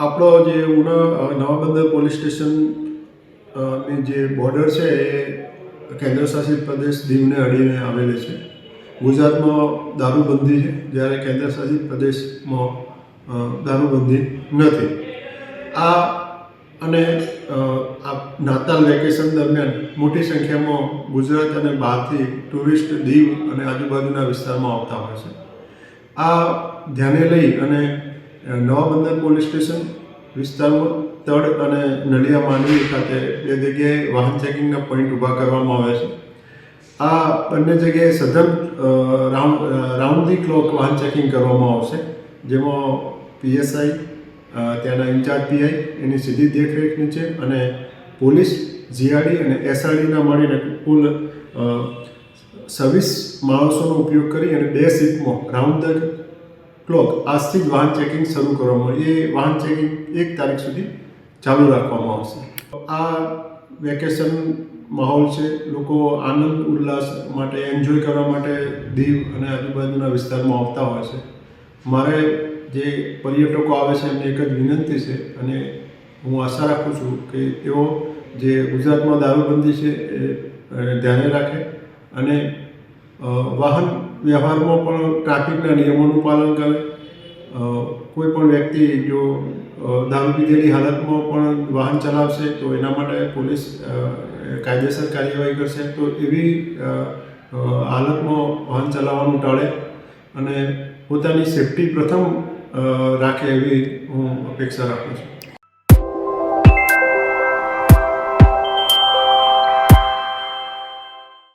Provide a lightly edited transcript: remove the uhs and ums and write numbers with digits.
આપણો જે નવા બંદર પોલીસ સ્ટેશન ની જે બોર્ડર છે એ કેન્દ્રશાસિત પ્રદેશ દીવને અડીને આવેલી છે. ગુજરાતમાં દારૂબંધી છે, જ્યારે કેન્દ્રશાસિત પ્રદેશમાં દારૂબંધી નથી. અને નાતાલ વેકેશન દરમિયાન મોટી સંખ્યામાં ગુજરાત અને બહારથી ટુરિસ્ટ દીવ અને આજુબાજુના વિસ્તારમાં આવતા હોય છે. આ ધ્યાને લઈ અને નવા બંદર પોલીસ સ્ટેશન વિસ્તારમાં તળ અને નલિયા માંડવી ખાતે 2 જગ્યાએ વાહન ચેકિંગના પોઈન્ટ ઊભા કરવામાં આવ્યા છે. આ બંને જગ્યાએ સઘન રાઉન્ડ ધી ક્લોક વાહન ચેકિંગ કરવામાં આવશે, જેમાં પીએસઆઈ, ત્યાંના ઇન્ચાર્જ પીઆઈ એની સીધી દેખરેખ નીચે અને પોલીસ, જીઆરડી અને એસઆરડીના મળીને કુલ 26 માણસોનો ઉપયોગ કરી અને 2 શિફ્ટમાં રાઉન્ડ ધ ક્લોક આજથી જ વાહન ચેકિંગ શરૂ કરવામાં આવે. એ વાહન ચેકિંગ 1 તારીખ સુધી ચાલુ રાખવામાં આવશે. આ વેકેશન માહોલ છે, લોકો આનંદ ઉલ્લાસ માટે, એન્જોય કરવા માટે દીવ અને આજુબાજુના વિસ્તારમાં આવતા હોય છે. મારે જે પર્યટકો આવે છે એમને એક જ વિનંતી છે અને હું આશા રાખું છું કે તેઓ જે ગુજરાતમાં દારૂબંધી છે એ ધ્યાને રાખે અને વાહન વ્યવહારમાં પણ ટ્રાફિકના નિયમોનું પાલન કરે. કોઈ પણ વ્યક્તિ જો દારૂ પીધેલી હાલતમાં પણ વાહન ચલાવશે તો એના માટે પોલીસ કાયદેસર કાર્યવાહી કરશે. તો એવી હાલતમાં વાહન ચલાવવાનું ટાળે અને પોતાની સેફટી પ્રથમ રાખે એવી હું અપેક્ષા રાખું છું.